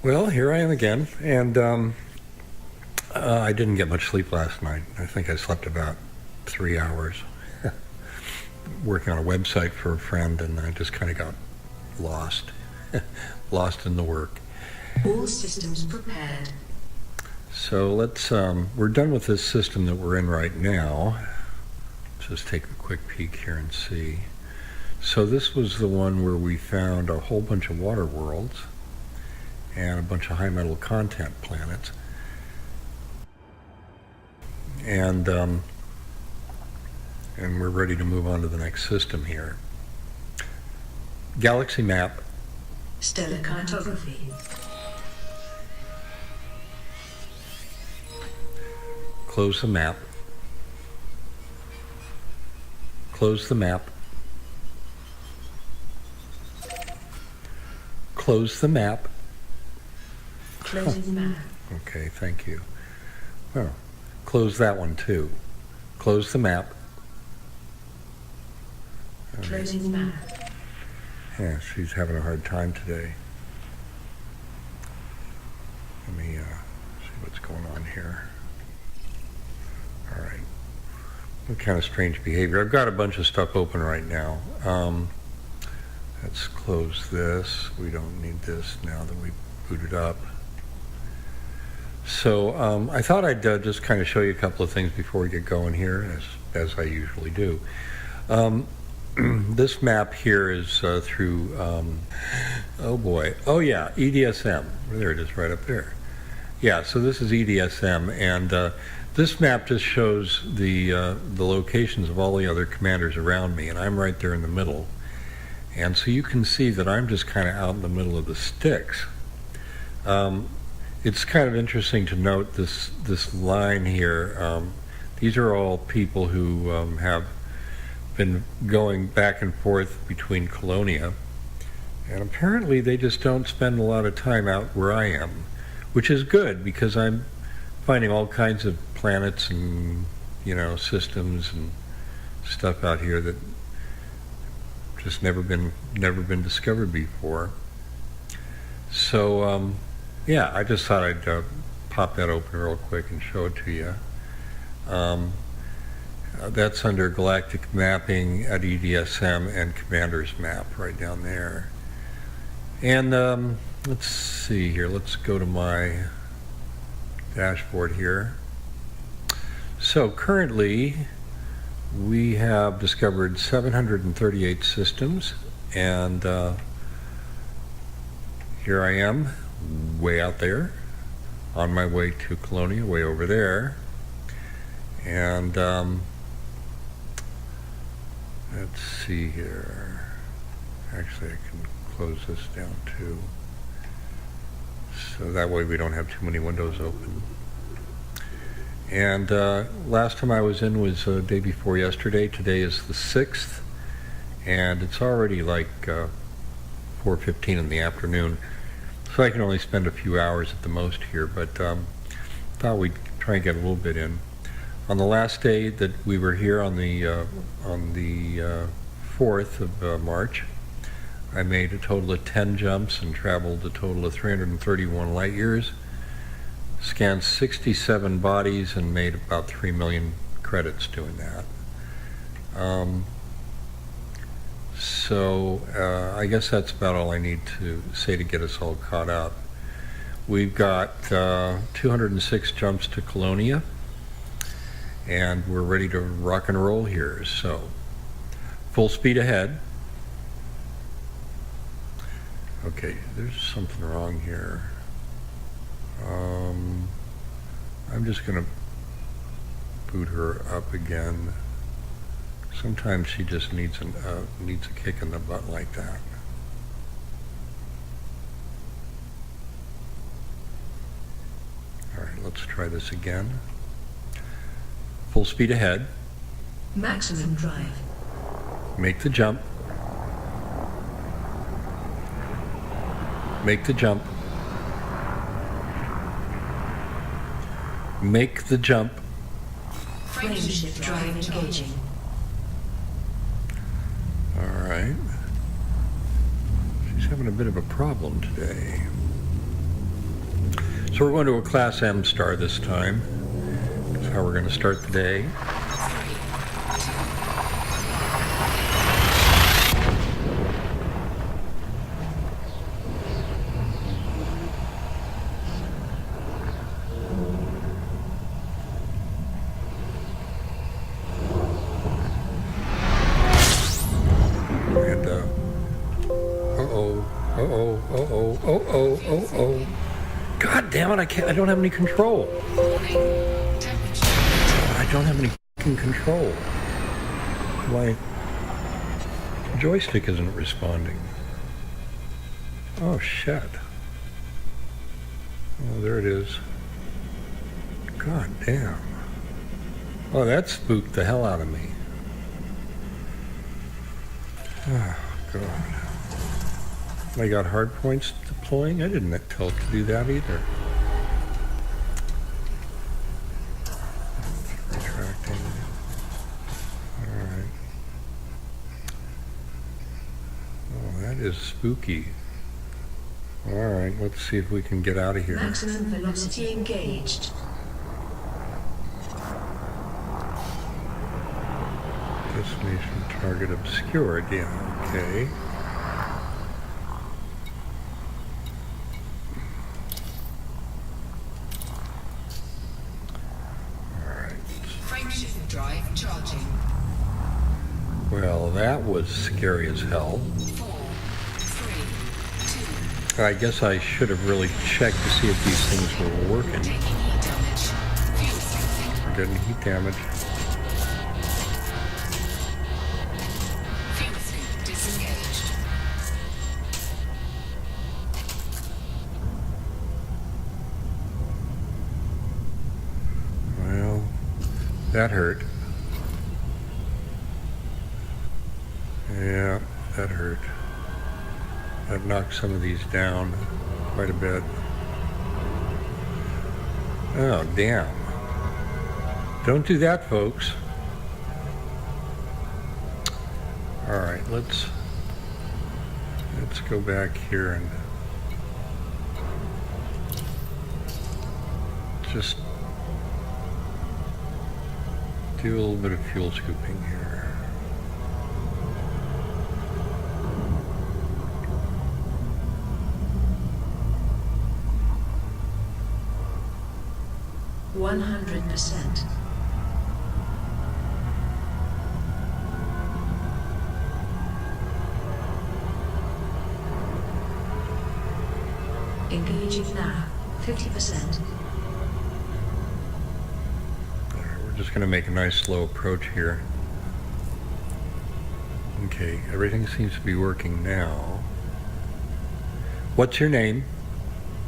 Well, here I am again, and I didn't get much sleep last night. I think I slept about 3 hours working on a website for a friend, and I just kind of got lost, lost in the work. All systems prepared. So we're done with this system that we're in right now. Let's just take a quick peek here and see. So this was the one where we found a whole bunch of water worlds and a bunch of high metal content planets. And we're ready to move on to the next system here. Galaxy map. Stellar cartography. Close the map. Close the map. Close the map. Closing map. Okay, thank you. Well, close that one too. Close the map. Closing map. Yeah, she's having a hard time today. Let me see what's going on here. All right. What kind of strange behavior? I've got a bunch of stuff open right now. Let's close this. We don't need this now that we booted up. So I thought I'd just kind of show you a couple of things before we get going here, as I usually do. This map here is through, oh boy, oh yeah, EDSM. There it is right up there. Yeah, so this is EDSM, and this map just shows the locations of all the other commanders around me, and I'm right there in the middle. And so you can see that I'm just kind of out in the middle of the sticks. It's kind of interesting to note this line here. These are all people who have been going back and forth between Colonia, and apparently they just don't spend a lot of time out where I am, which is good because I'm finding all kinds of planets and systems and stuff out here that just never been discovered before. So yeah, I just thought I'd pop that open real quick and show it to you. That's under Galactic Mapping at EDSM and Commander's Map right down there. And let's see here. Let's go to my dashboard here. So currently, we have discovered 738 systems, and here I am, way out there, on my way to Colonia, way over there. And let's see here. Actually, I can close this down too, so that way we don't have too many windows open. And last time I was in was day before yesterday. Today is the 6th, and it's already like 4:15 in the afternoon, so I can only spend a few hours at the most here, but thought we'd try and get a little bit in. On the last day that we were here, on the 4th of March, I made a total of 10 jumps and traveled a total of 331 light years, scanned 67 bodies, and made about 3 million credits doing that. So I guess that's about all I need to say to get us all caught up. We've got 206 jumps to Colonia, and we're ready to rock and roll here. So full speed ahead. Okay, there's something wrong here. I'm just going to boot her up again. Sometimes she just needs a kick in the butt like that. All right, let's try this again. Full speed ahead. Maximum drive. Make the jump. Make the jump. Make the jump. Frameshift drive engaging. All right. She's having a bit of a problem today. So we're going to a Class M star this time. That's how we're going to start the day. And, uh-oh. God damn it, I don't have any control. I don't have any fucking control. My joystick isn't responding. Oh, shit. Oh, there it is. God damn. Oh, that spooked the hell out of me. Oh, God. I got hard points deploying? I didn't tell it to do that either. Retracting. Alright. Oh, that is spooky. Alright, let's see if we can get out of here. Maximum velocity engaged. Destination target obscured. Yeah, okay. Frameshift drive charging. Well, that was scary as hell. 4, 3, 2. I guess I should have really checked to see if these things were working. Taking heat damage. Fuel sensing. We're getting heat damage. Fuel sink disengaged. Well, that hurt. Yeah, that hurt. That knocked some of these down quite a bit. Oh, damn. Don't do that, folks. All right, let's go back here and just do a little bit of fuel scooping here. %. Engaging now. 50%. All right, we're just going to make a nice slow approach here. Okay, everything seems to be working now. What's your name?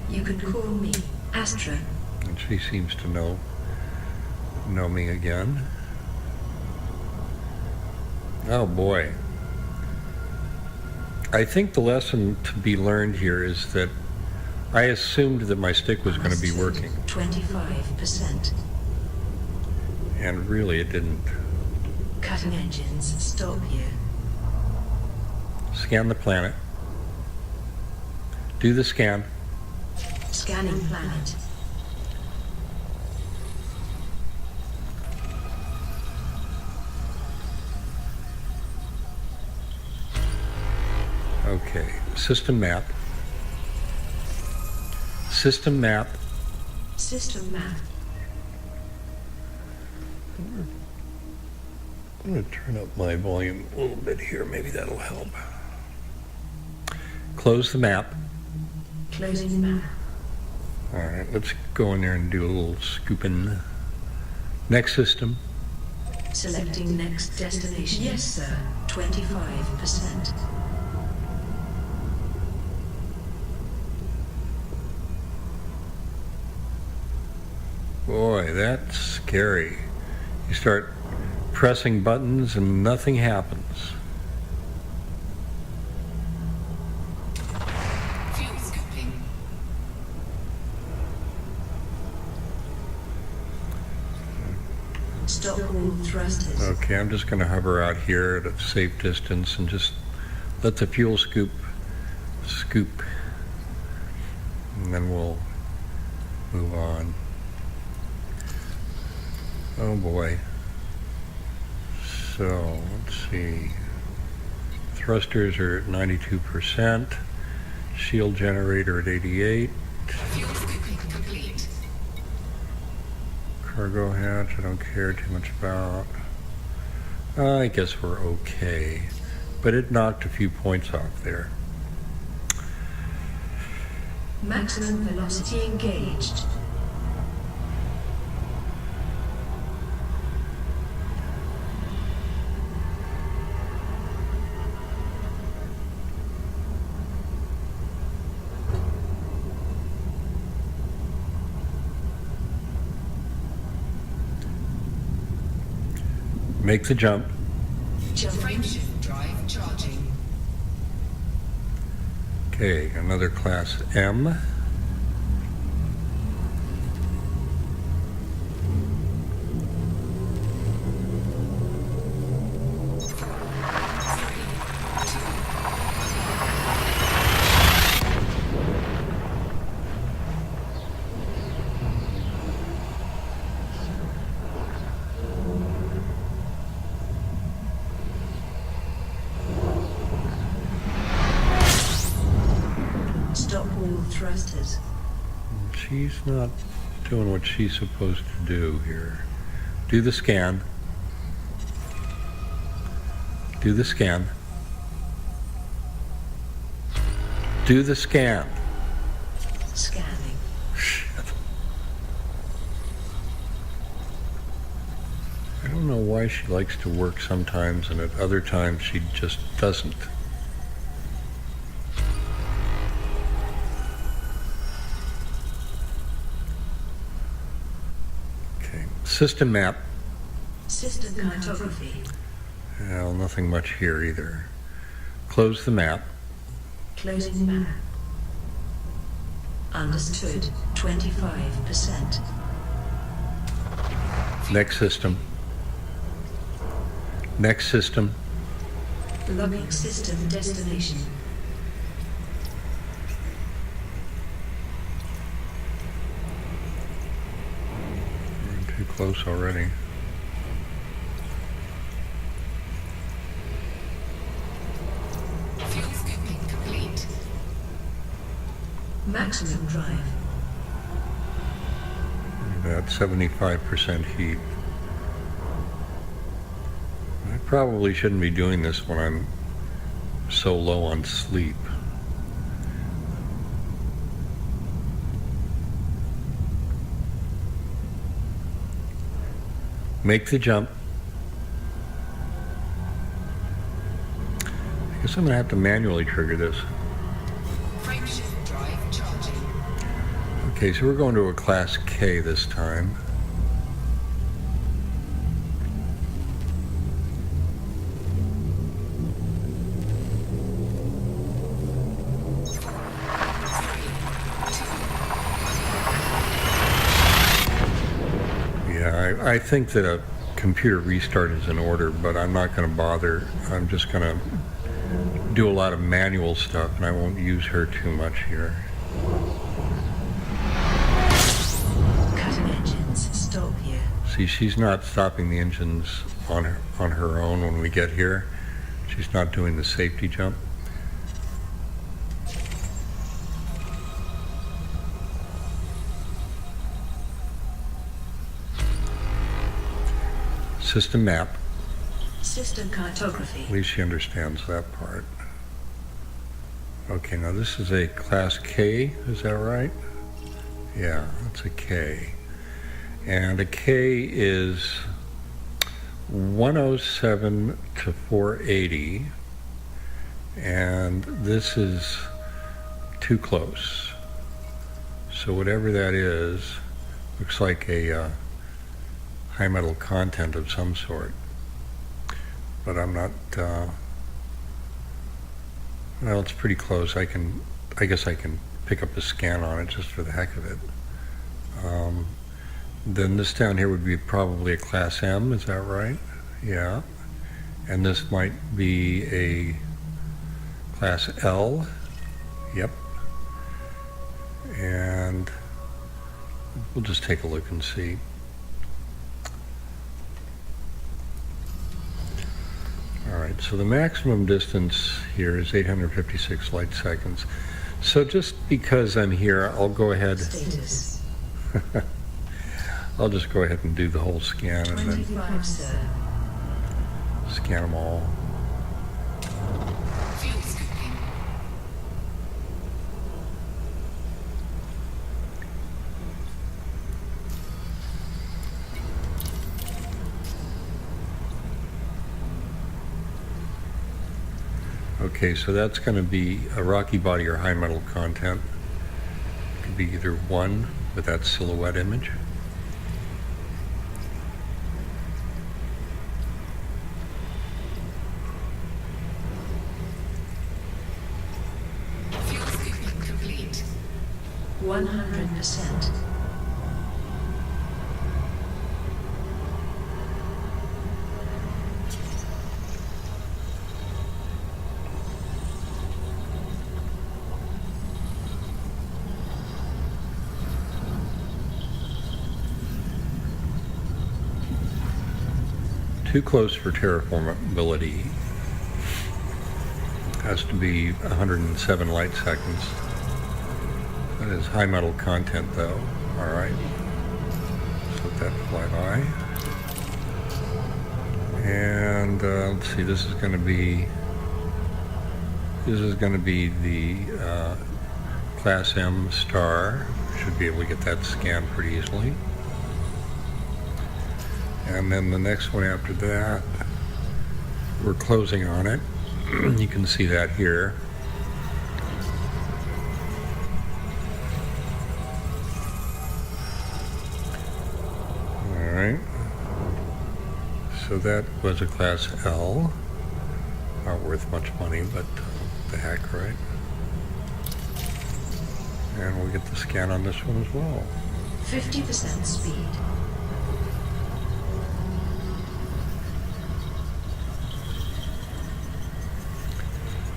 You can call me Astra. And she seems to know me again. Oh boy. I think the lesson to be learned here is that I assumed that my stick was going to be working, 25%. and really it didn't. Cutting engines. Stop here. Scan the planet. Do the scan. Scanning planet. Okay, system map. System map. System map. I'm going to turn up my volume a little bit here. Maybe that'll help. Close the map. Closing map. All right, let's go in there and do a little scooping. Next system. Selecting next destination. Yes, sir. 25%. Boy, that's scary. You start pressing buttons and nothing happens. Fuel scooping. Stop all thrusters. Okay, I'm just going to hover out here at a safe distance and just let the fuel scoop, and then we'll move on. Oh boy. So, let's see. Thrusters are at 92%. Shield generator at 88. Fuel scooping complete. Cargo hatch, I don't care too much about. I guess we're okay. But it knocked a few points off there. Maximum velocity engaged. Make the jump. Frameshift drive charging. Okay, another class M. Stop all thrusters. She's not doing what she's supposed to do here. Do the scan. Do the scan. Do the scan. Scanning. I don't know why she likes to work sometimes and at other times she just doesn't. Okay, system map. System cartography. Well, nothing much here either. Close the map. Closing map. Understood. 25%. Next system. Next system. Logging system destination. We're too close already. Fuel scooping complete. Maximum drive. About 75% heat. I probably shouldn't be doing this when I'm so low on sleep. Make the jump. I guess I'm going to have to manually trigger this. Frameshift drive charging. Okay, so we're going to a class K this time. Yeah, I think that a computer restart is in order, but I'm not going to bother. I'm just going to do a lot of manual stuff, and I won't use her too much here. Cutting engines. Stop here. See, she's not stopping the engines on her own when we get here. She's not doing the safety jump. System map. System cartography. At least she understands that part. Okay, now this is a class K, is that right? Yeah, that's a K. And a K is 107 to 480. And this is too close. So whatever that is, looks like a high metal content of some sort. But I'm not, well, it's pretty close. I guess I can pick up a scan on it just for the heck of it. Then this down here would be probably a class M, is that right? Yeah. And this might be a class L. Yep. And we'll just take a look and see. All right, so the maximum distance here is 856 light seconds. So just because I'm here, I'll go ahead. Status. I'll just go ahead and do the whole scan and then 25, sir. scan them all. Fuel scooping. Okay, so that's going to be a rocky body or high metal content. It could be either one with that silhouette image. Fuel scooping complete. 100%. Too close for terraformability. Has to be 107 light seconds. That is high metal content though. All right. Let's let that fly by. And let's see, this is going to be the Class M star. Should be able to get that scanned pretty easily. And then the next one after that, we're closing on it. You can see that here. All right. So that was a Class L. Not worth much money, but the heck, right? And we'll get the scan on this one as well. 50% speed.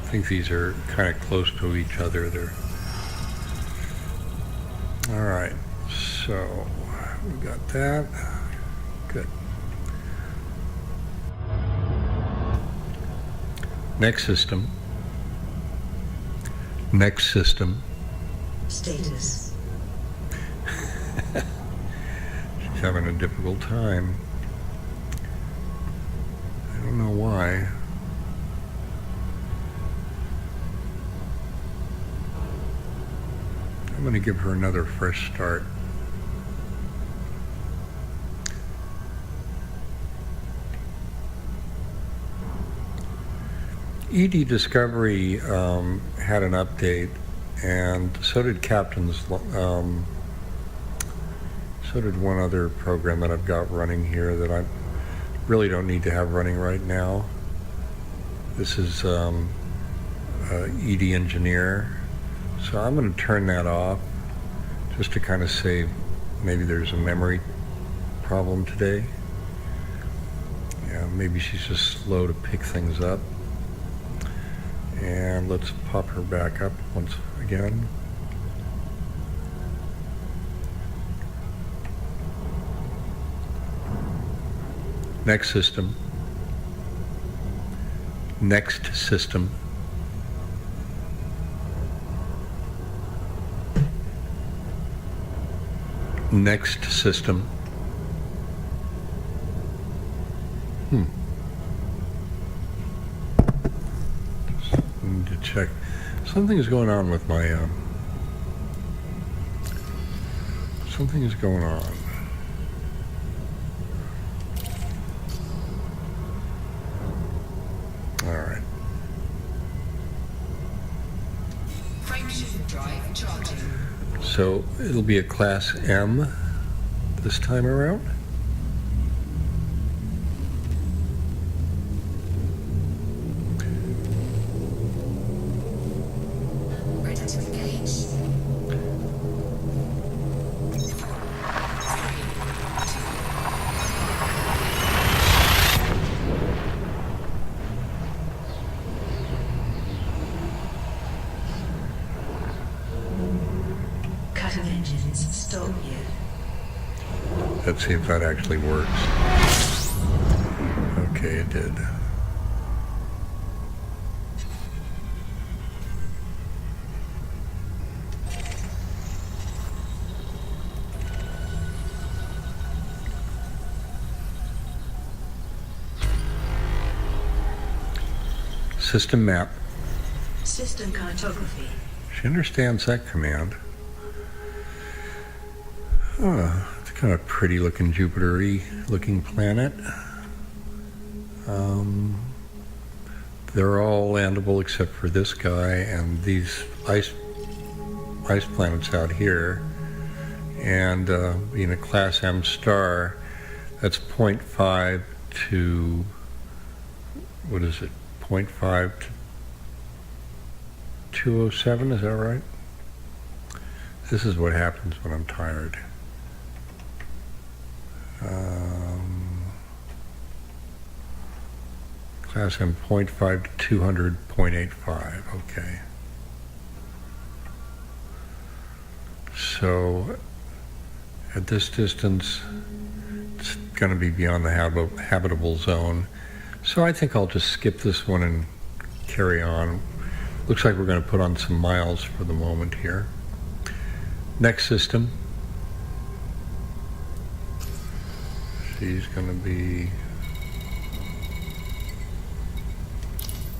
I think these are kind of close to each other. They're all right. So we got that. Good. Next system. Next system. Status. She's having a difficult time. I don't know why. I'm going to give her another fresh start. ED Discovery had an update, and so did Captain's. So did one other program that I've got running here that I really don't need to have running right now. This is ED Engineer. So I'm going to turn that off just to kind of save, maybe there's a memory problem today. Yeah, maybe she's just slow to pick things up. And let's pop her back up once again. Next system. Next system. Next system. Need to check. Something is going on with my. Something is going on. All right. Frameshift drive charging. So it'll be a Class M this time around. Ready to engage. 3, 2. Cutting engines stop here. Let's see if that actually works. Okay, it did. System map. System cartography. She understands that command. Oh, it's kind of pretty looking Jupiter-y looking planet. They're all landable except for this guy and these ice planets out here. And being a class M star, that's 0.5 to, what is it, 0.5 to 207, is that right? This is what happens when I'm tired. Class M 0.5 to 200, 0.85, okay. So at this distance, it's going to be beyond the habitable zone. So I think I'll just skip this one and carry on. Looks like we're going to put on some miles for the moment here. Next system. She's going to be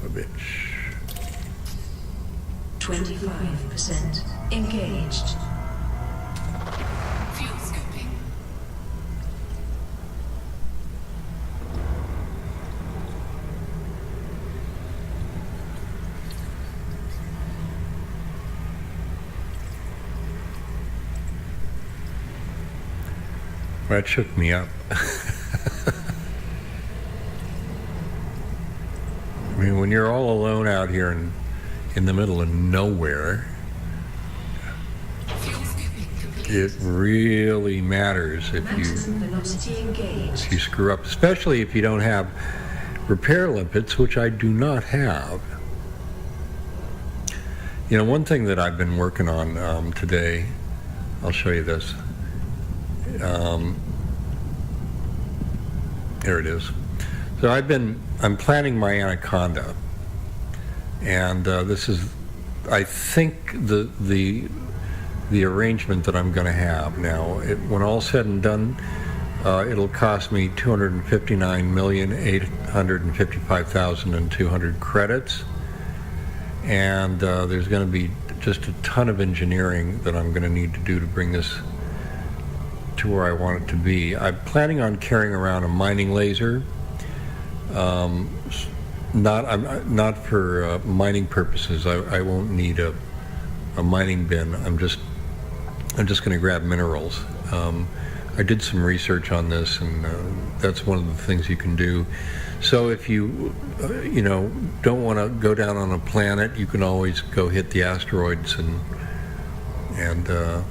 a bitch. 25% engaged. Fuel scooping. That shook me up. I mean, when you're all alone out here in the middle of nowhere, Fuel scooping complete. it really matters if Maximum velocity engaged. you screw up, especially if you don't have repair limpets, which I do not have. You know, one thing that I've been working on today, I'll show you this. There it is. So I'm planning my anaconda, and this is, I think, the arrangement that I'm going to have. Now, when all's said and done, it'll cost me 259,855,200 credits, and there's going to be just a ton of engineering that I'm going to need to do to bring this to where I want it to be. I'm planning on carrying around a mining laser. Not for mining purposes. I won't need a mining bin. I'm just going to grab minerals. I did some research on this, and that's one of the things you can do. So if you don't want to go down on a planet, you can always go hit the asteroids and the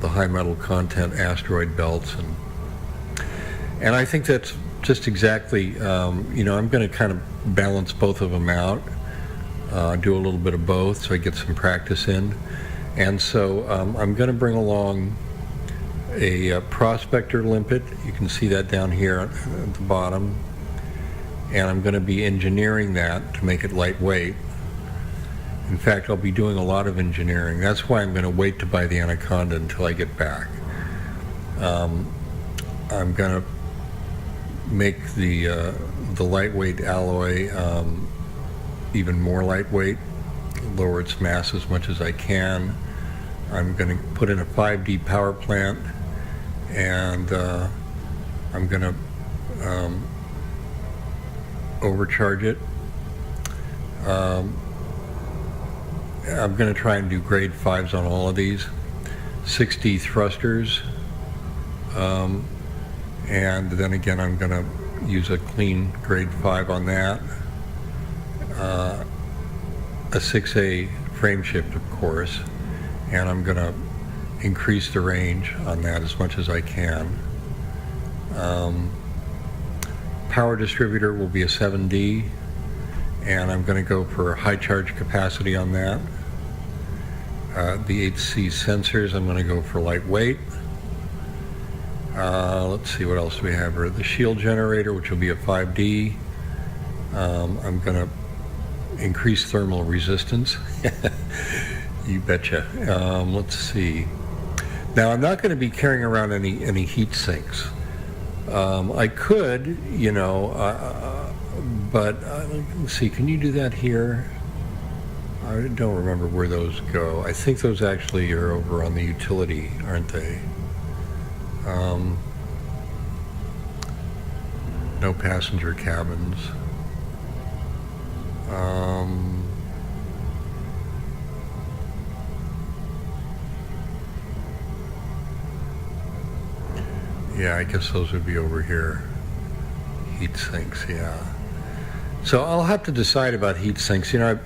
high metal content asteroid belts, and I think that's just exactly, I'm going to kind of balance both of them out, do a little bit of both so I get some practice in. And so I'm going to bring along a prospector limpet. You can see that down here at the bottom. And I'm going to be engineering that to make it lightweight. In fact, I'll be doing a lot of engineering. That's why I'm going to wait to buy the anaconda until I get back. I'm going to make the lightweight alloy even more lightweight, lower its mass as much as I can. I'm going to put in a 5D power plant, and I'm going to overcharge it. I'm going to try and do grade 5s on all of these. 6D thrusters. And then again, I'm going to use a clean grade 5 on that. A 6A frame shift, of course. And I'm going to increase the range on that as much as I can. Power distributor will be a 7D. And I'm going to go for high charge capacity on that. The HC sensors, I'm going to go for lightweight. Let's see, what else do we have here? The shield generator, which will be a 5D. I'm going to increase thermal resistance. You betcha. Let's see. Now, I'm not going to be carrying around any heat sinks. I could, but let's see, can you do that here? I don't remember where those go. I think those actually are over on the utility, aren't they? No passenger cabins. Yeah, I guess those would be over here. Heat sinks, yeah. So I'll have to decide about heat sinks. I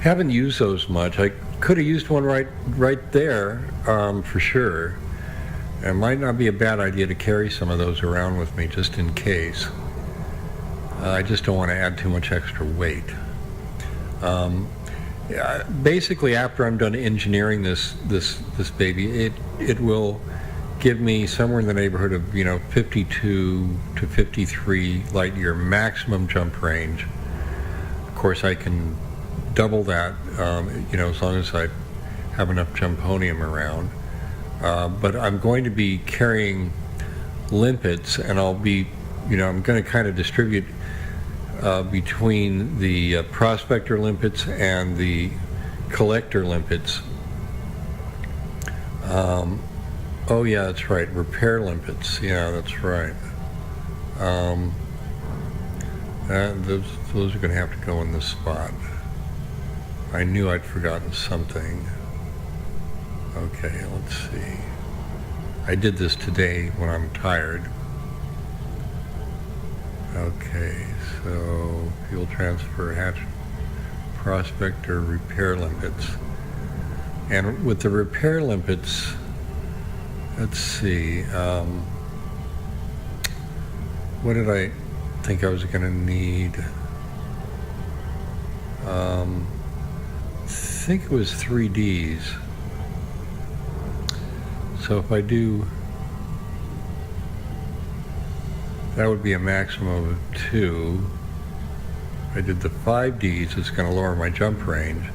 haven't used those much. I could have used one right there, for sure. It might not be a bad idea to carry some of those around with me just in case. I just don't want to add too much extra weight. Basically, after I'm done engineering this baby, it will give me somewhere in the neighborhood of 52 to 53 light year maximum jump range. Of course, I can double that, as long as I have enough jumponium around. But I'm going to be carrying limpets, and I'll be, I'm going to kind of distribute between the prospector limpets and the collector limpets. Oh yeah, that's right, repair limpets. Yeah, that's right. Those are going to have to go in this spot. I knew I'd forgotten something. Okay, let's see. I did this today when I'm tired. Okay, so fuel transfer, hatch, prospector, repair limpets. And with the repair limpets, let's see, what did I think I was going to need? I think it was 3Ds. So if I do, that would be a maximum of 2. If I did the 5Ds, it's going to lower my jump range,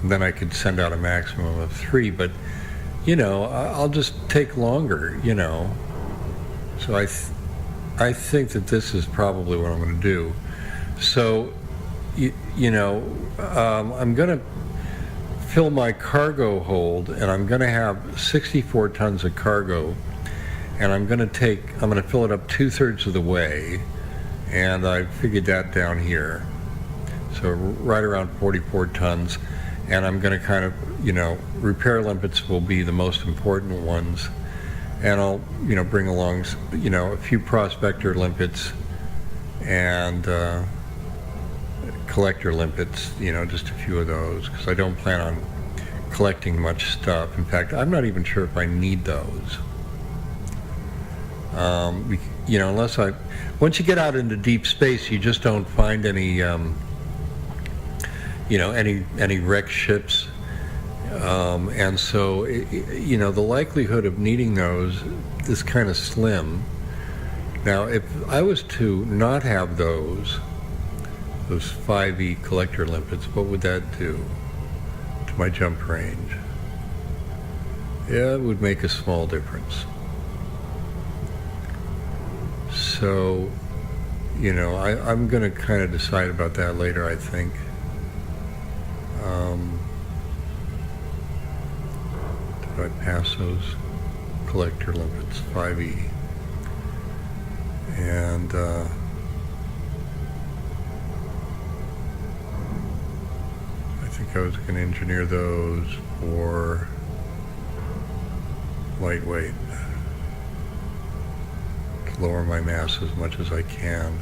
and then I could send out a maximum of 3. But I'll just take longer. So I think that this is probably what I'm going to do. So I'm going to fill my cargo hold, and I'm going to have 64 tons of cargo, and I'm going to fill it up 2/3 of the way, and I figured that down here. So right around 44 tons, and I'm going to kind of, repair limpets will be the most important ones, and I'll, bring along, a few prospector limpets and collector limpets, just a few of those, because I don't plan on collecting much stuff. In fact, I'm not even sure if I need those. Unless once you get out into deep space, you just don't find any, any wrecked ships. And so, the likelihood of needing those is kind of slim. Now, if I was to not have those 5E collector limpets, what would that do to my jump range? Yeah, it would make a small difference. So, I'm going to kind of decide about that later, I think. Did I pass those collector limpets, 5E? And I think I was going to engineer those for lightweight, to lower my mass as much as I can.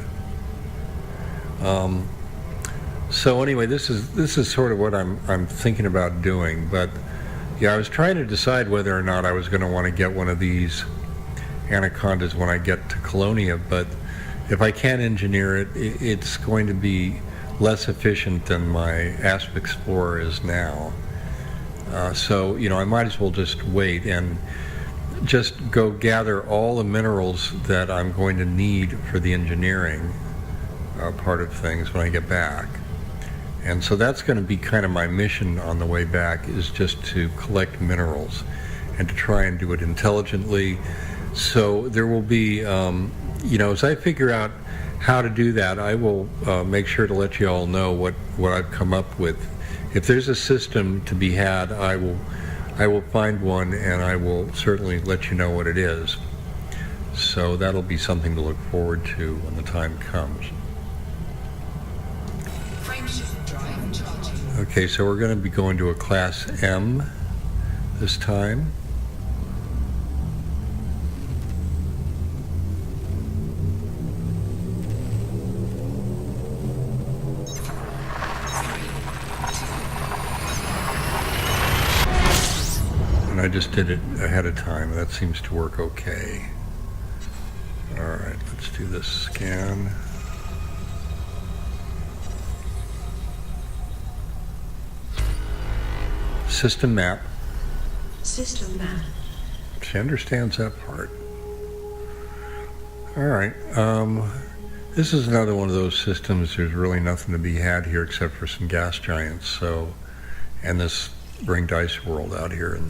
So anyway, this is sort of what I'm thinking about doing. But yeah, I was trying to decide whether or not I was going to want to get one of these Anacondas when I get to Colonia. But if I can't engineer it, it's going to be less efficient than my Asp Explorer is now. So I might as well just wait. And just go gather all the minerals that I'm going to need for the engineering part of things when I get back. And so that's going to be kind of my mission on the way back, is just to collect minerals and to try and do it intelligently. So there will be, as I figure out how to do that, I will make sure to let you all know what I've come up with. If there's a system to be had, I will find one, and I will certainly let you know what it is. So that'll be something to look forward to when the time comes. Frameshift drive charging. Okay, so we're going to be going to a class M this time. And I just did it ahead of time. That seems to work okay. All right, let's do this scan. System map. System map. She understands that part. All right. This is another one of those systems. There's really nothing to be had here except for some gas giants. So, and this ringed ice world out here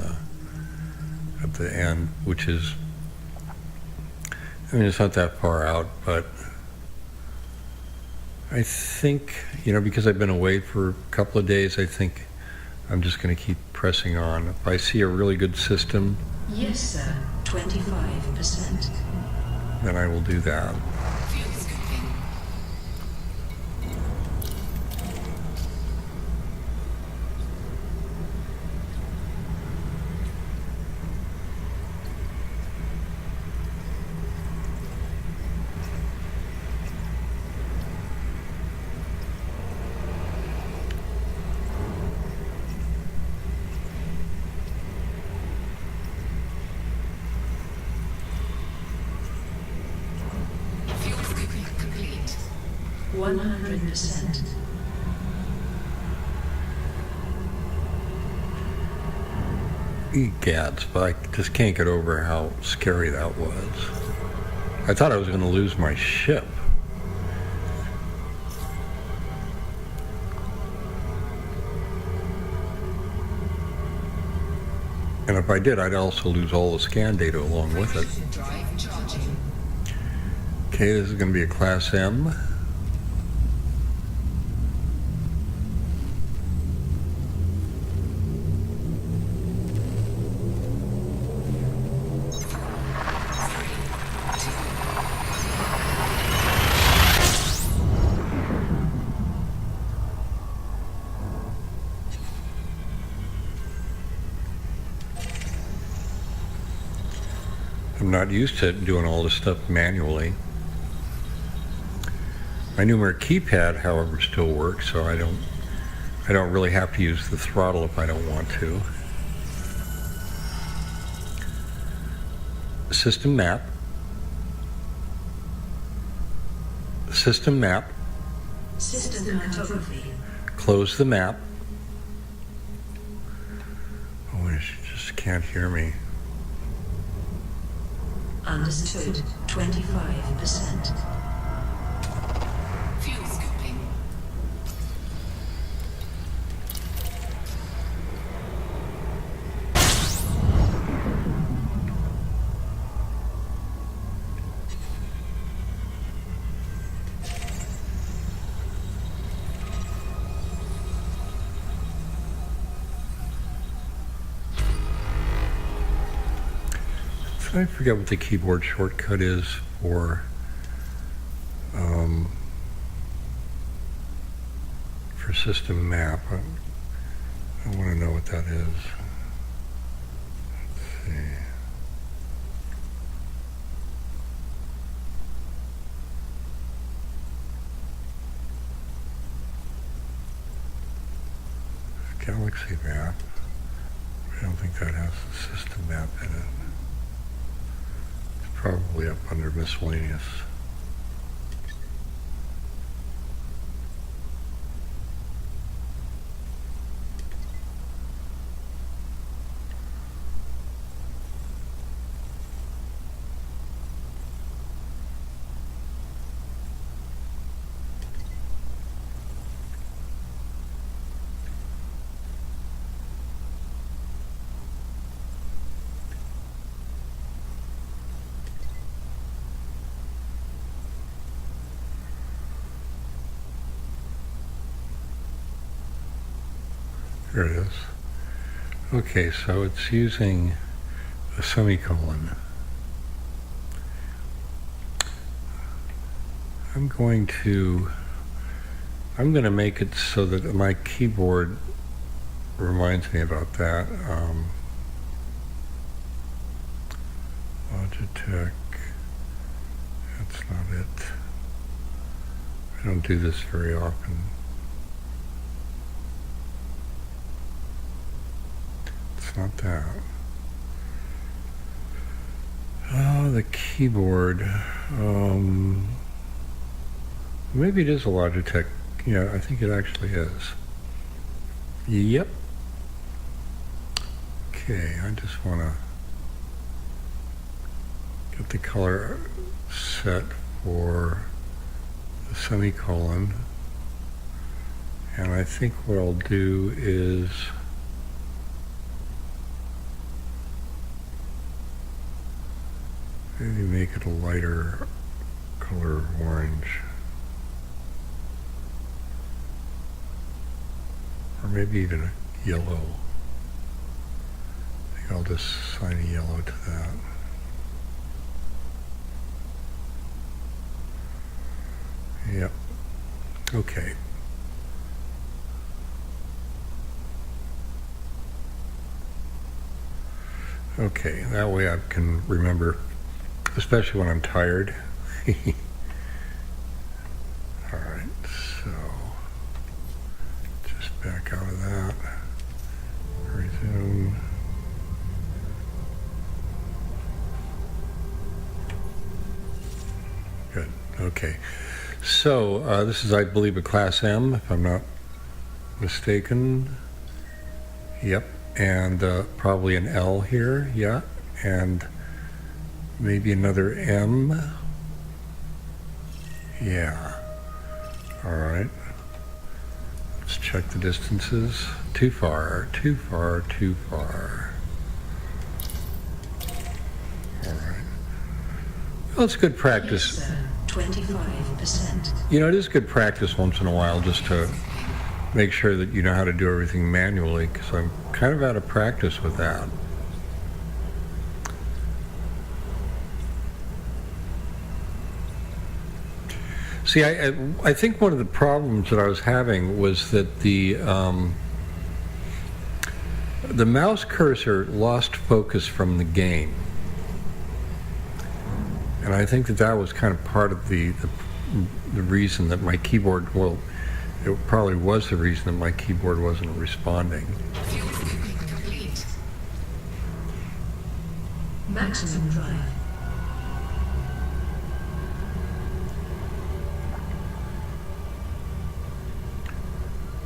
at the end, which is, it's not that far out, but I think, because I've been away for a couple of days, I think I'm just going to keep pressing on. If I see a really good system, Yes, sir. 25%. then I will do that. Fuel scooping. Fuel scooping complete. 100%. Egads, but I just can't get over how scary that was. I thought I was going to lose my ship. And if I did, I'd also lose all the scan data along with it. Frameshift drive charging. Okay, this is going to be a Class M. I'm not used to doing all this stuff manually. My numeric keypad, however, still works, so I don't really have to use the throttle if I don't want to. System map. System map. System cartography. Close the map. Oh, she just can't hear me. Understood. 25%. Fuel scooping. I forget what the keyboard shortcut is for system map. I want to know what that is. Let's see. Galaxy map. I don't think that has the system map in it. Probably up under miscellaneous. There it is. Okay, so it's using a semicolon. I'm going to make it so that my keyboard reminds me about that. Logitech, that's not it. I don't do this very often. It's not that. Oh, the keyboard. Maybe it is a Logitech. Yeah, I think it actually is. Yep. Okay, I just want to get the color set for the semicolon. And I think what I'll do is maybe make it a lighter color of orange. Or maybe even a yellow. I think I'll just assign a yellow to that. Yep. Okay. Okay, that way I can remember, especially when I'm tired. All right, so just back out of that. Resume. Good. Okay. So this is, I believe, a Class M, if I'm not mistaken. Yep. And probably an L here. Yeah. And maybe another M. Yeah. All right. Let's check the distances. Too far, too far, too far. All right. Well, it's good practice. Yes, sir. 25%. You know, it is good practice once in a while just to make sure that you know how to do everything manually, because I'm kind of out of practice with that. See, I think one of the problems that I was having was that the mouse cursor lost focus from the game. And I think that was kind of part of the reason that my keyboard, well, it probably was the reason that my keyboard wasn't responding. Fuel scooping complete. Maximum drive.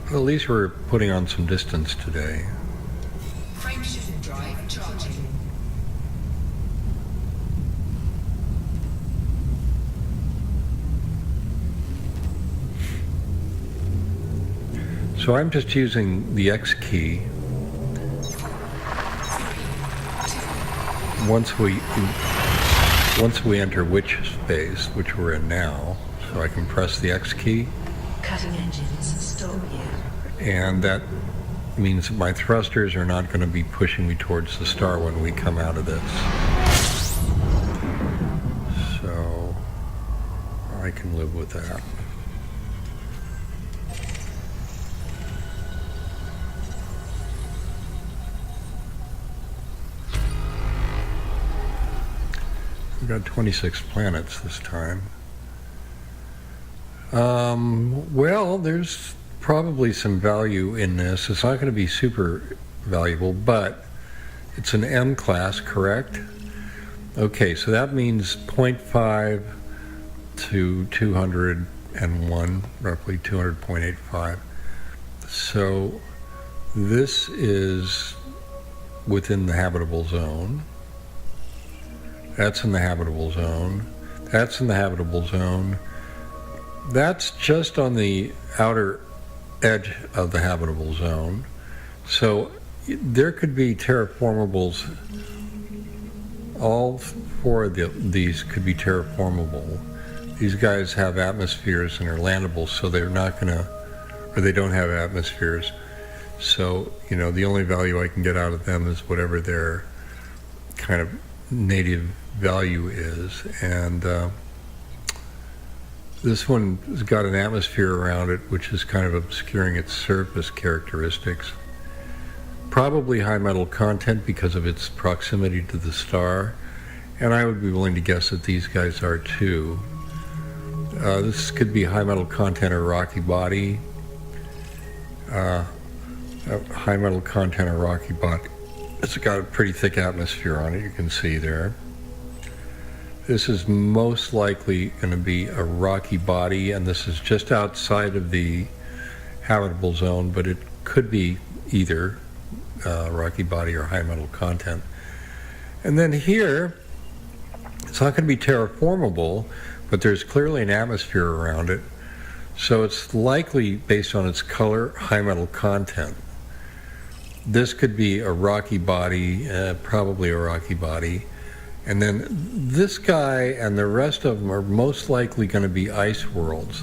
Well, at least we're putting on some distance today. Frame shift drive charging. So I'm just using the X key. Once we enter which space, which we're in now, so I can press the X key. Cutting engines stall here. And that means that my thrusters are not going to be pushing me towards the star when we come out of this. So I can live with that. We've got 26 planets this time. Well, there's probably some value in this. It's not going to be super valuable, but it's an M class, correct? Okay, so that means 0.5 to 201, roughly 200.85. So this is within the habitable zone. That's in the habitable zone. That's in the habitable zone. That's just on the outer edge of the habitable zone. So there could be terraformables. All four of these could be terraformable. These guys have atmospheres and are landable, so they're not going to, or they don't have atmospheres. So, the only value I can get out of them is whatever their kind of native value is. And this one has got an atmosphere around it which is kind of obscuring its surface characteristics. Probably high metal content because of its proximity to the star, and I would be willing to guess that these guys are too. This could be high metal content or rocky body. High metal content or rocky body. It's got a pretty thick atmosphere on it, you can see there. This is most likely going to be a rocky body, and this is just outside of the habitable zone, but it could be either rocky body or high metal content. And then here, it's not going to be terraformable, but there's clearly an atmosphere around it, so it's likely, based on its color, high metal content. This could be a rocky body, probably a rocky body. And then this guy and the rest of them are most likely going to be ice worlds.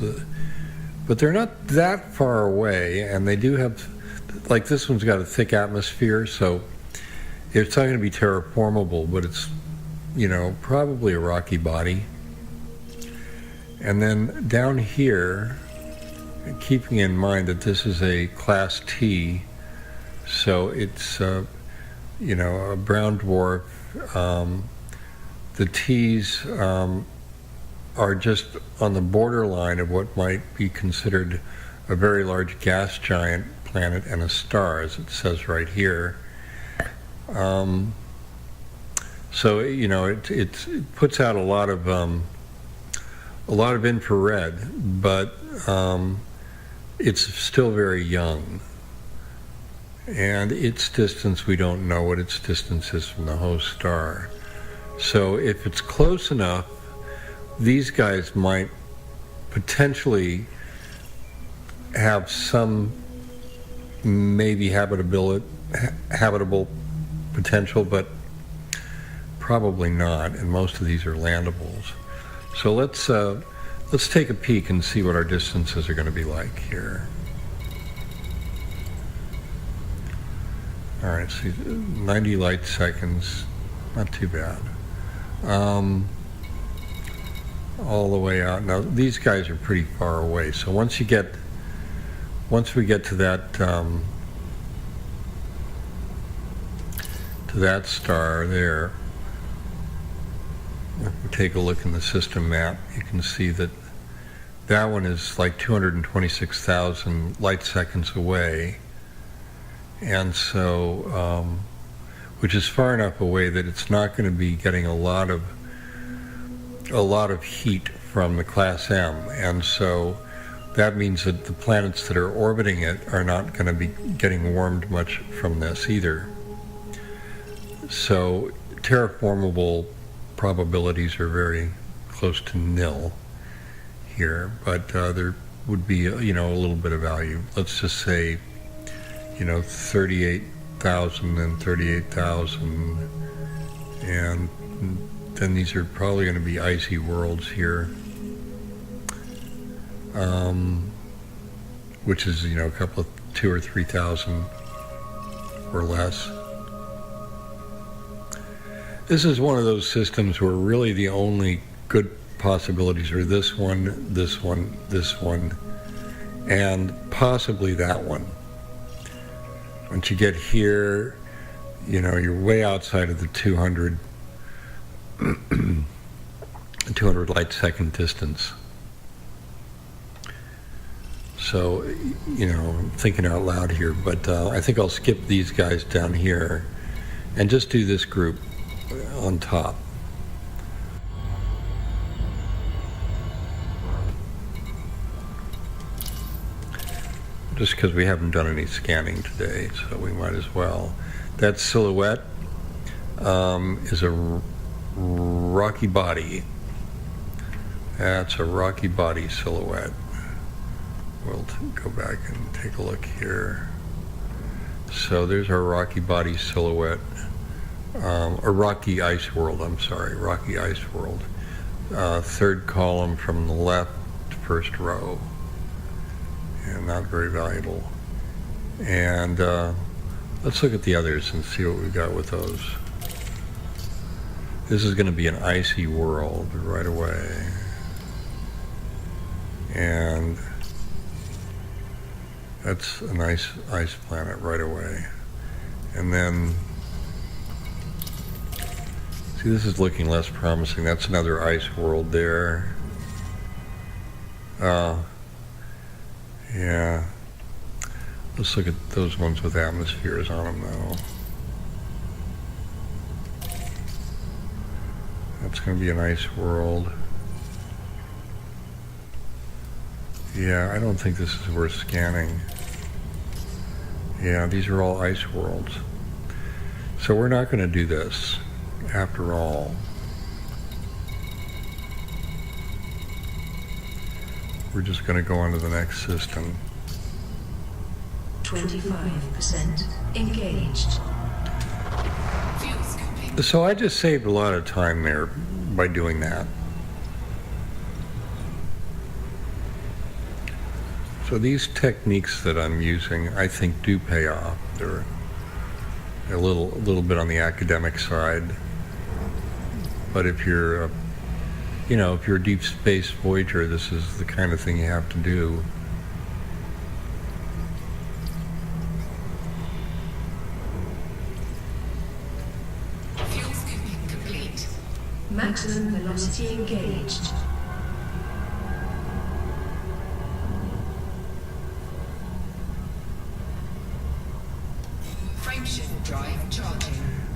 But they're not that far away, and they do have, like this one's got a thick atmosphere, so it's not going to be terraformable, but it's, probably a rocky body. And then down here, keeping in mind that this is a class T, so it's, a brown dwarf. The T's are just on the borderline of what might be considered a very large gas giant planet and a star, as it says right here. So it puts out a lot of infrared, but it's still very young. And its distance, we don't know what its distance is from the host star. So if it's close enough, these guys might potentially have some maybe habitable potential, but probably not, and most of these are landables. So let's take a peek and see what our distances are going to be like here. All right, see, 90 light seconds, not too bad. All the way out. Now these guys are pretty far away, so once we get to that star there, if we take a look in the system map, you can see that that one is like 226,000 light seconds away. And so, which is far enough away that it's not going to be getting a lot of heat from the class M, and so that means that the planets that are orbiting it are not going to be getting warmed much from this either. So terraformable probabilities are very close to nil here, but there would be a little bit of value. Let's just say 38,000 and 38,000, and then these are probably going to be icy worlds here, which is a couple of 2,000 or 3,000 or less. This is one of those systems where really the only good possibilities are this one, this one, this one, and possibly that one. Once you get here, you're way outside of the 200 light second distance. So, I'm thinking out loud here, but I think I'll skip these guys down here and just do this group on top. Just because we haven't done any scanning today, so we might as well. That silhouette is a rocky body. That's a rocky body silhouette. We'll go back and take a look here. So there's our rocky body silhouette, or rocky ice world, rocky ice world. Third column from the left, first row. And not very valuable. And let's look at the others and see what we've got with those. This is going to be an icy world right away. And that's a nice ice planet right away. And then, see, this is looking less promising. That's another ice world there. Yeah. Let's look at those ones with atmospheres on them, though. That's going to be an ice world. Yeah, I don't think this is worth scanning. Yeah, these are all ice worlds. So we're not going to do this, after all. We're just going to go on to the next system. 25% engaged. Fuels complete. So I just saved a lot of time there by doing that. So these techniques that I'm using, I think, do pay off. They're a little bit on the academic side, but if you're, if you're a deep space voyager, this is the kind of thing you have to do. Fuels complete. Maximum velocity engaged. Frameshift drive charging.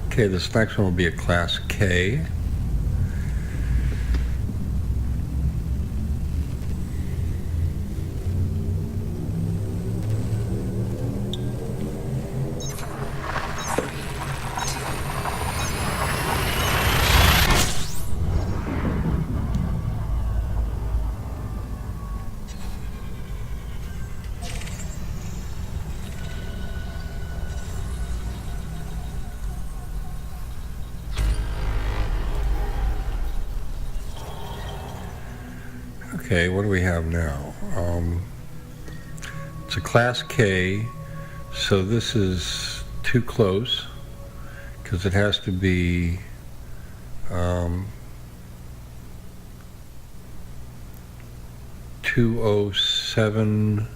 Okay, this next one will be a class K. Okay, what do we have now? It's a class K, so this is too close because it has to be 207.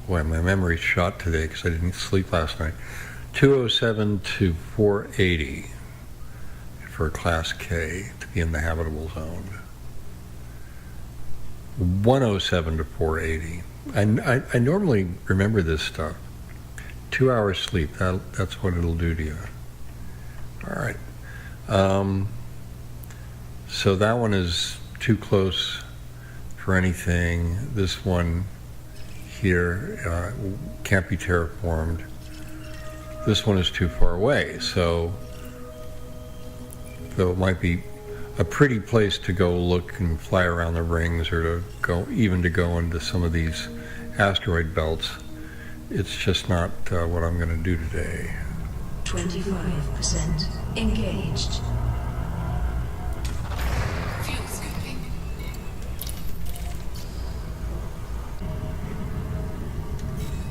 Boy, my memory's shot today because I didn't sleep last night. 207 to 480 for a class K to be in the habitable zone. 107 to 480. I normally remember this stuff. 2 hours sleep, that's what it'll do to you. All right. So that one is too close for anything. This one here can't be terraformed. This one is too far away, so though it might be a pretty place to go look and fly around the rings, or to go into some of these asteroid belts, it's just not what I'm going to do today. 25% engaged. Fuel scooping.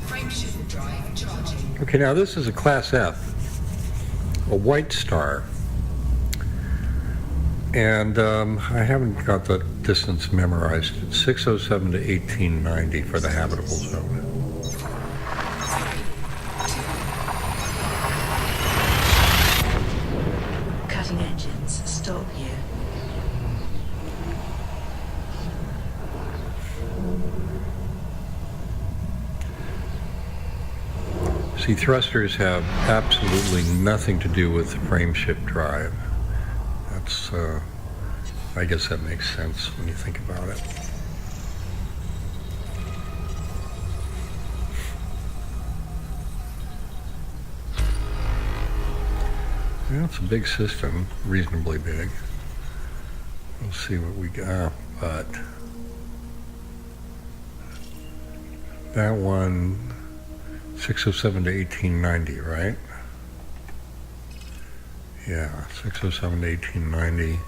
Frameshift drive charging. Okay, now this is a class F, a white star. And I haven't got the distance memorized. It's 607 to 1890 for the habitable zone. Cutting engines. Stop here. See, thrusters have absolutely nothing to do with frameshift drive. That's, I guess that makes sense when you think about it. Yeah, it's a big system, reasonably big. We'll see what we got, but that one, 607 to 1890, right? Yeah, 607 to 1890.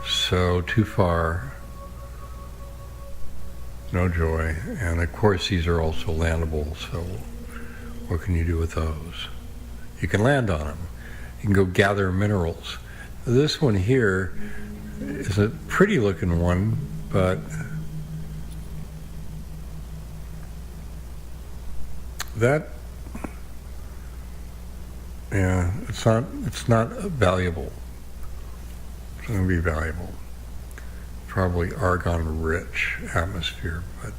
So too far. no joy. And of course these are also landable, so what can you do with those? You can land on them. You can go gather minerals. This one here is a pretty looking one, but that, yeah, it's not valuable. It's going to be valuable. Probably argon rich atmosphere, but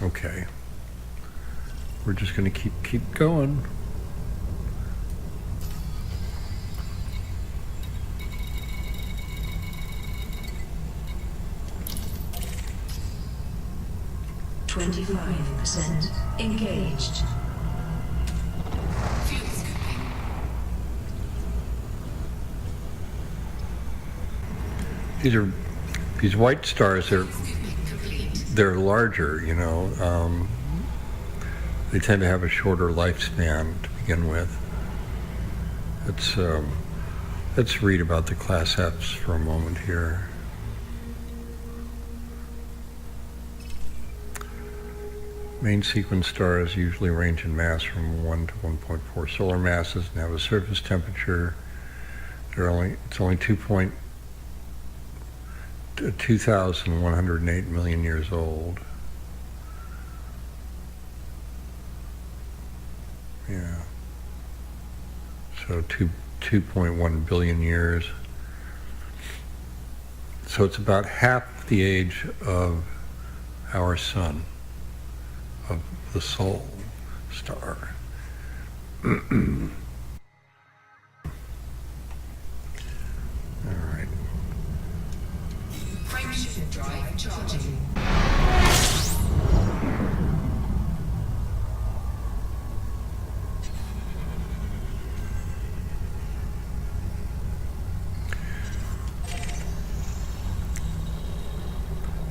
okay. We're just going to keep going. %, engaged. Fuel scooping. These white stars. Scooping complete. They're larger. You know. They tend to have a shorter lifespan to begin with. Let's read about the class Fs for a moment here. Main sequence stars usually range in mass from 1 to 1.4 solar masses and have a surface temperature. It's only 2,108 million years old. Yeah. So 2.1 billion years. So it's about half the age of our sun, of the Sol star. All right. Frameshift drive charging.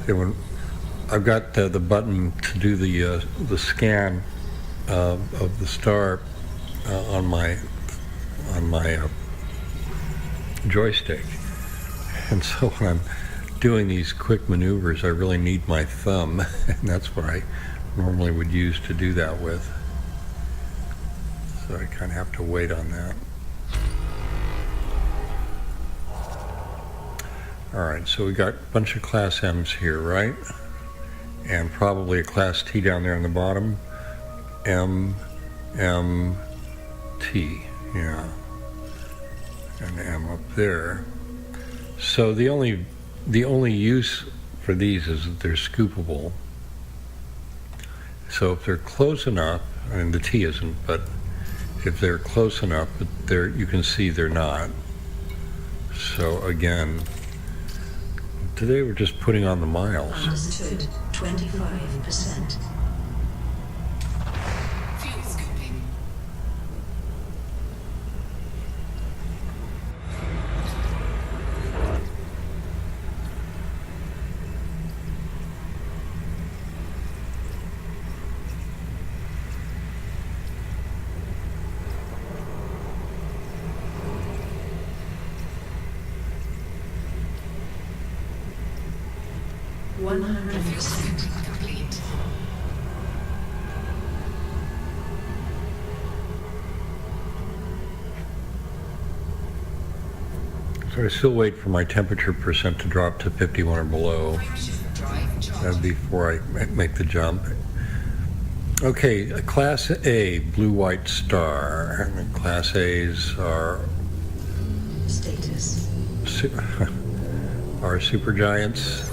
Okay, when I've got the button to do the scan of the star on my joystick, and so when I'm doing these quick maneuvers, I really need my thumb, and that's what I normally would use to do that with. So I kind of have to wait on that. All right, so we got a bunch of class M's here, right? And probably a class T down there on the bottom. M, M, T, yeah. And M up there. So the only use for these is that they're scoopable. So if they're close enough, and the T isn't, but if they're close enough, you can see they're not. So again, today we're just putting on the miles. Understood. 25%. Fuel scooping. Fuel 100%. scooping complete. So I still wait for my temperature percent to drop to 51 or below. Frameshift drive That'd charging. be before I make the jump. Okay, Class A, blue-white star. And the Class A's are Status. are supergiants,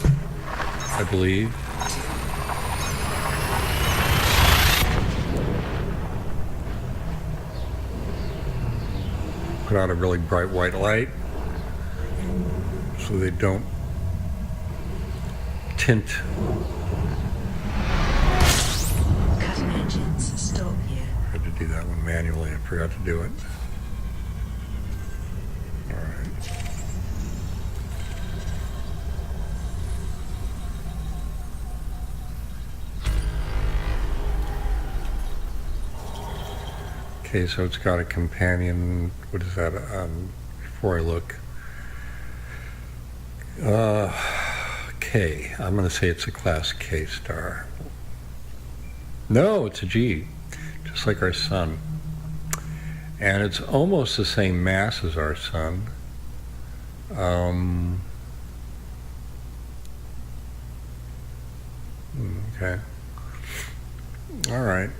I believe. Put out a really bright white light so they don't tint. Cutting engines. Stop here. I had to do that one manually. I forgot to do it. All right. Okay, so it's got a companion. What is that? Before I look. K. I'm going to say it's a class K star. No, it's a G, just like our sun. And it's almost the same mass as our sun. Okay. All right.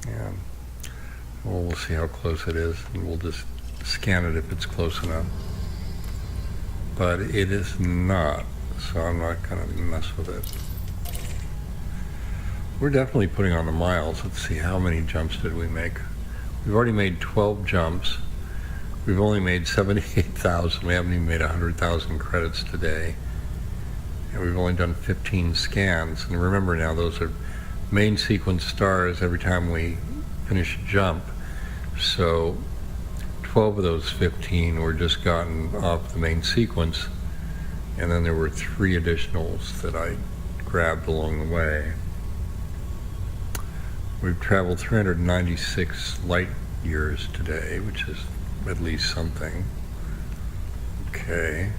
Yeah. Well, we'll see how close it is, and we'll just scan it if it's close enough. But it is not, so I'm not going to mess with it. We're definitely putting on the miles. Let's see, how many jumps did we make? We've already made 12 jumps. We've only made 78,000. We haven't even made 100,000 credits today. And we've only done 15 scans. And remember now, those are main sequence stars every time we finish a jump. So 12 of those 15 were just gotten off the main sequence. And then there were 3 additionals that I grabbed along the way. We've traveled 396 light years today, which is at least something. Okay.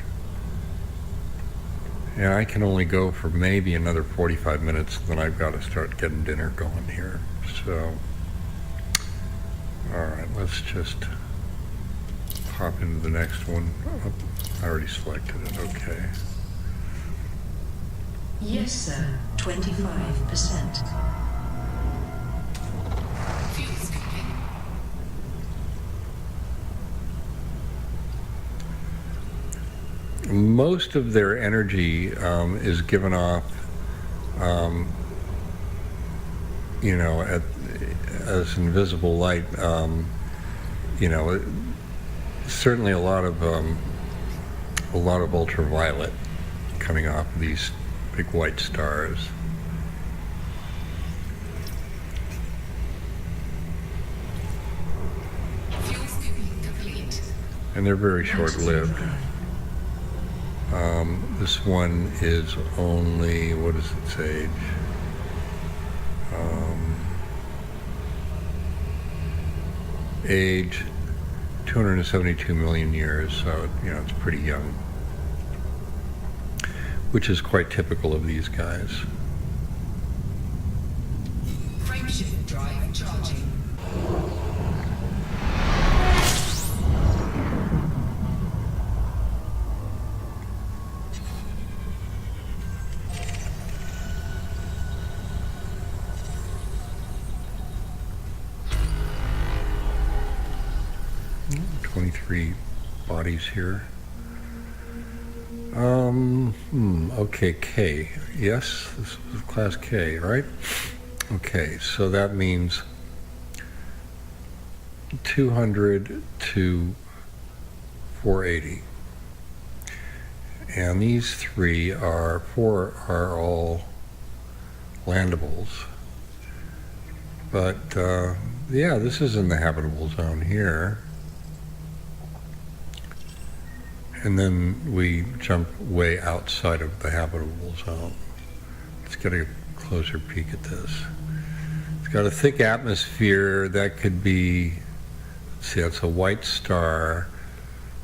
And I can only go for maybe another 45 minutes, then I've got to start getting dinner going here. So, all right, let's just hop into the next one. Oh, I already selected it, okay. Yes, sir. 25%. Fuel scooping. Most of their energy is given off, as invisible light. Certainly a lot of ultraviolet coming off of these big white stars. Fuel scooping complete. And they're very short-lived. This one is only, what is its age? Age 272 million years, so it's pretty young, which is quite typical of these guys. Frameshift drive charging. Mm, 23 bodies here. Okay, K. Yes, this is class K, right? Okay, so that means 200 to 480. And these four are all landables. But, yeah, this is in the habitable zone here. And then we jump way outside of the habitable zone. Let's get a closer peek at this. It's got a thick atmosphere. That could be, let's see, that's a white star.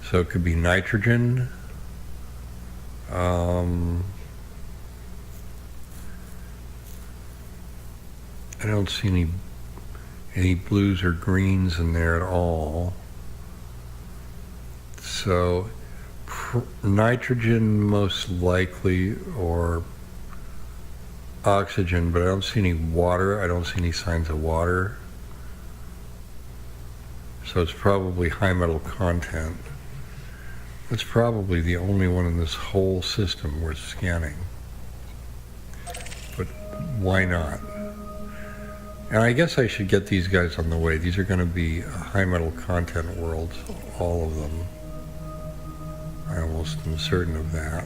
So it could be nitrogen. I don't see any blues or greens in there at all. So nitrogen most likely, or oxygen, but I don't see any water. I don't see any signs of water. So it's probably high metal content. It's probably the only one in this whole system worth scanning. But why not? And I guess I should get these guys on the way. These are going to be high metal content worlds, all of them. I almost am certain of that.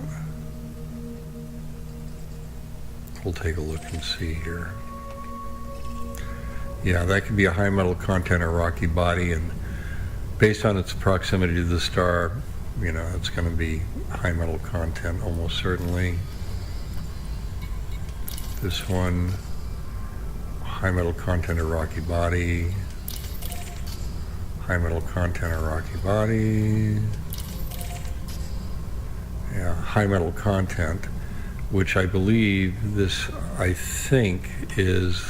We'll take a look and see here. Yeah, that could be a high metal content or rocky body, and based on its proximity to the star, it's going to be high metal content almost certainly. This one, high metal content or rocky body. high metal content or rocky body. Yeah, high metal content, which I believe this, I think, is,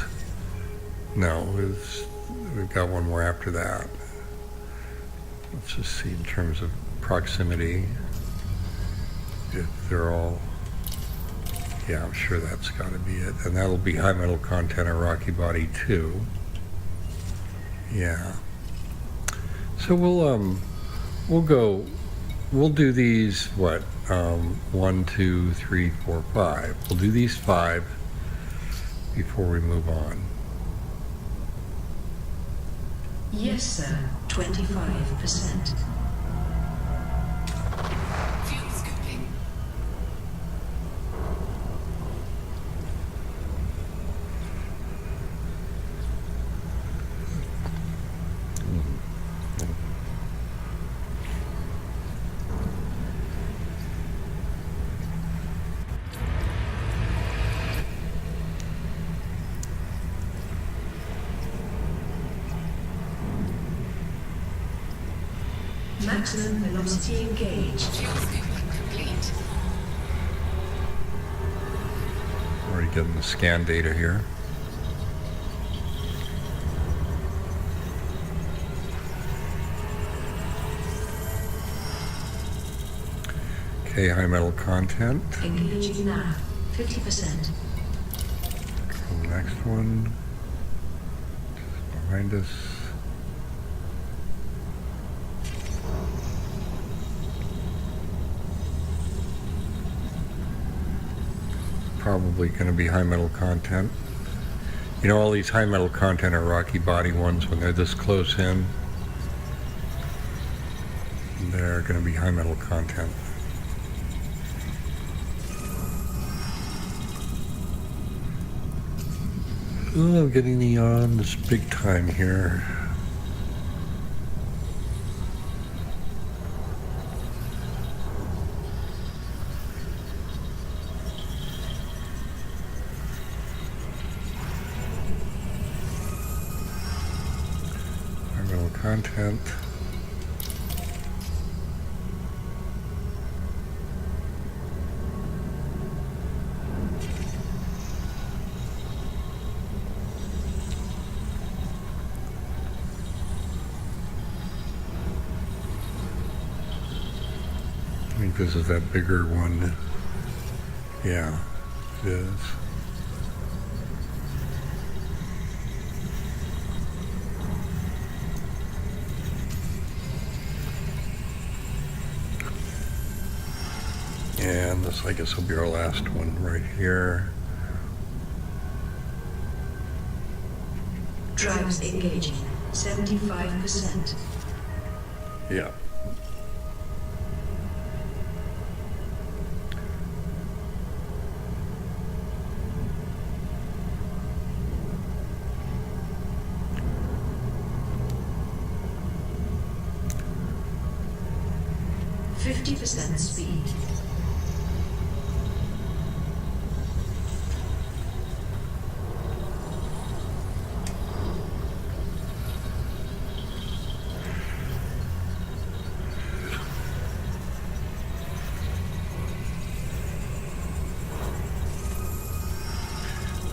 no, we've got one more after that. Let's just see in terms of proximity, if they're all, yeah, I'm sure that's got to be it. And that'll be high metal content or rocky body too. Yeah. So we'll do these, what, 1, 2, 3, 4, 5. We'll do these 5 before we move on. Yes, sir. 25%. Fuel scooping. Maximum velocity engaged. Fuel scooping complete. Already getting the scan data here. Okay, high metal content. Engaging now. 50%. The next one. Just behind us. Probably going to be high metal content. You know, all these high metal content are rocky body ones. When they're this close in, they're going to be high metal content. Oh, I'm getting neon. This big time here. Content. I think this is that bigger one. Yeah, it is. And this, I guess, will be our last one right here. Drives engaging. 75%. Yeah. %50 speed.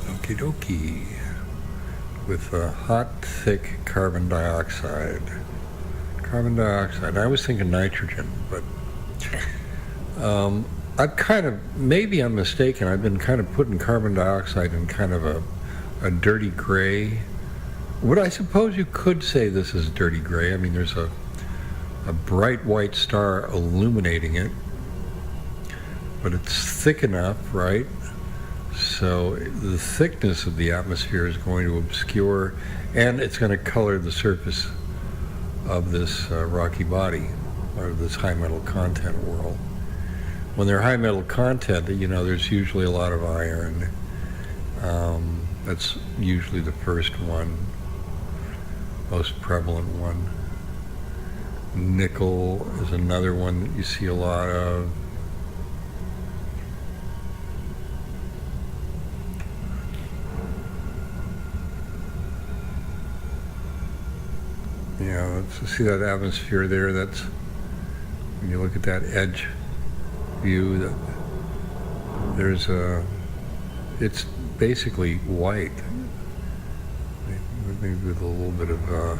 Okie dokie. With a hot, thick carbon dioxide. Carbon dioxide. I was thinking nitrogen, but I've kind of, maybe I'm mistaken, I've been kind of putting carbon dioxide in kind of a dirty gray. What I suppose you could say this is dirty gray. I mean, there's a bright white star illuminating it, but it's thick enough, right? So the thickness of the atmosphere is going to obscure, and it's going to color the surface of this rocky body, or this high metal content world. When they're high metal content, you know, there's usually a lot of iron. That's usually the first one, most prevalent one. Nickel is another one that you see a lot of. Yeah, so see that atmosphere there? That's, when you look at that edge view, that there's a, it's basically white, maybe with a little bit of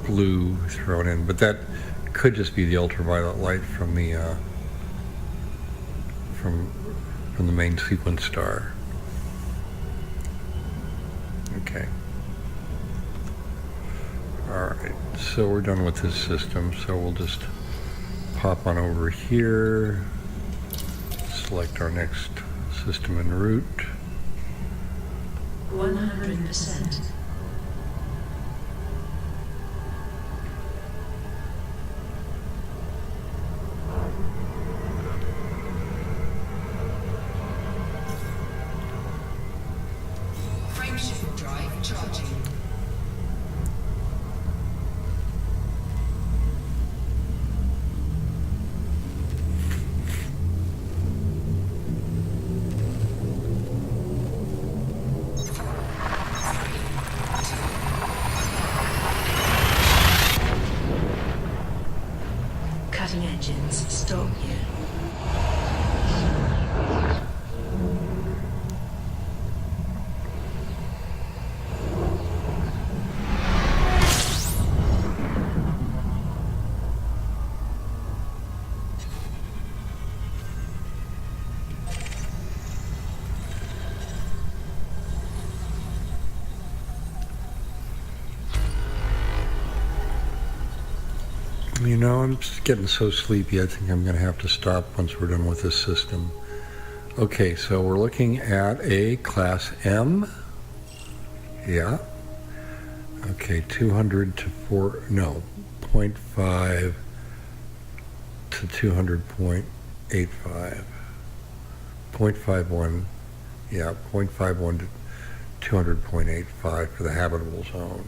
blue thrown in, but that could just be the ultraviolet light from the from the main sequence star. Okay. All right, so we're done with this system, so we'll just pop on over here, select our next system en route. 100%. Frameshift drive charging. Cutting engines. Stop here. You know, I'm just getting so sleepy, I think I'm going to have to stop once we're done with this system. Okay, so we're looking at a class M. Yeah. Okay, 200 to 0.5 to 200.85. 0.51, yeah, 0.51 to 200.85 for the habitable zone.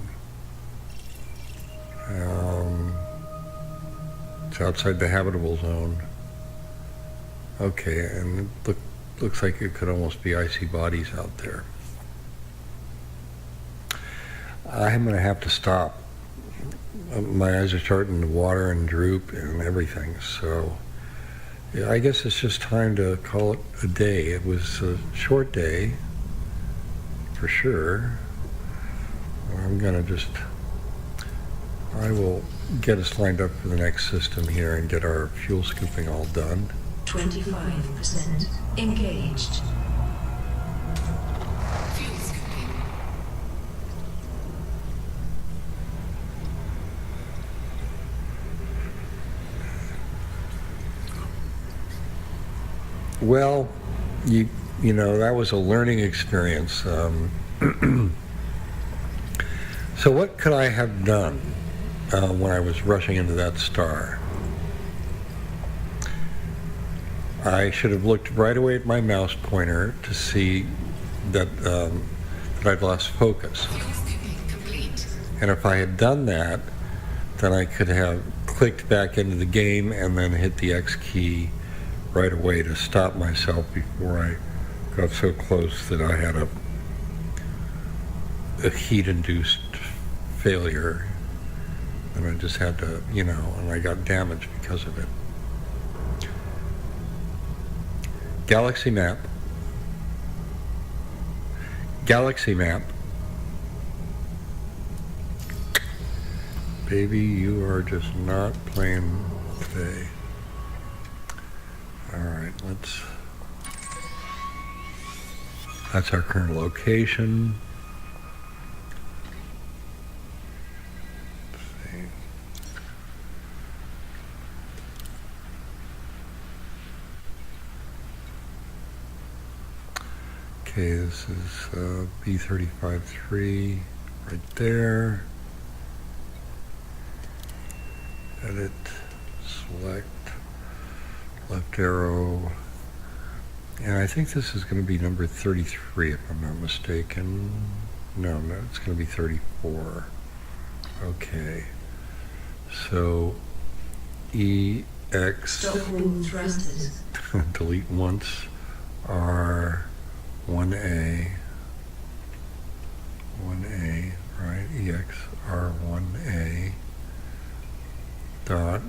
It's outside the habitable zone. Okay, and it looks like it could almost be icy bodies out there. I'm going to have to stop. My eyes are starting to water and droop and everything, so yeah, I guess it's just time to call it a day. It was a short day, for sure. I'm going to just, I will get us lined up for the next system here and get our fuel scooping all done. 25%. Engaged. Fuel scooping. Well, you know, that was a learning experience. So what could I have done when I was rushing into that star? I should have looked right away at my mouse pointer to see that that I'd lost focus. Fuel scooping complete. And if I had done that, then I could have clicked back into the game and then hit the X key right away to stop myself before I got so close that I had a heat-induced failure. And I just had to, you know, and I got damaged because of it. Galaxy map. Galaxy map. Baby, you are just not playing today. All right, that's our current location. Let's see. Okay, this is B35-3 right there. Edit, select, left arrow, and I think this is going to be number 33 if I'm not mistaken. No, it's going to be 34. Okay, so EX, Stop all thrusters. delete once, R1A, right, EX R1A. dot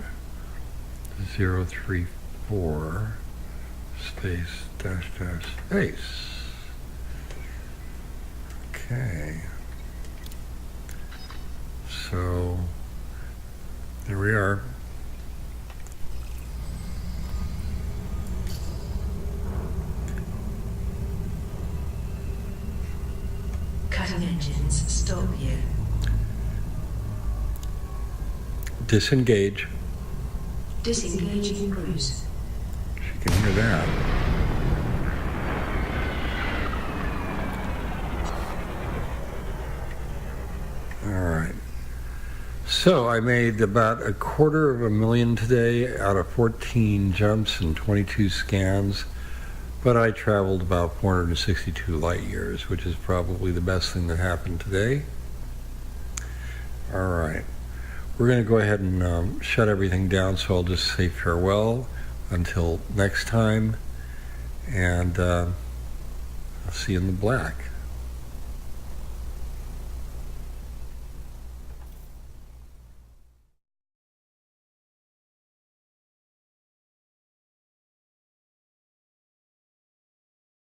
034 space dash dash space. Okay. So there we are. Cutting engines. Stop here. Disengage. Disengaging cruise. You can hear that. All right. So I made about 250,000 today out of 14 jumps and 22 scans, but I traveled about 462 light years, which is probably the best thing that happened today. All right. We're going to go ahead and shut everything down, so I'll just say farewell until next time, and I'll see you in the black.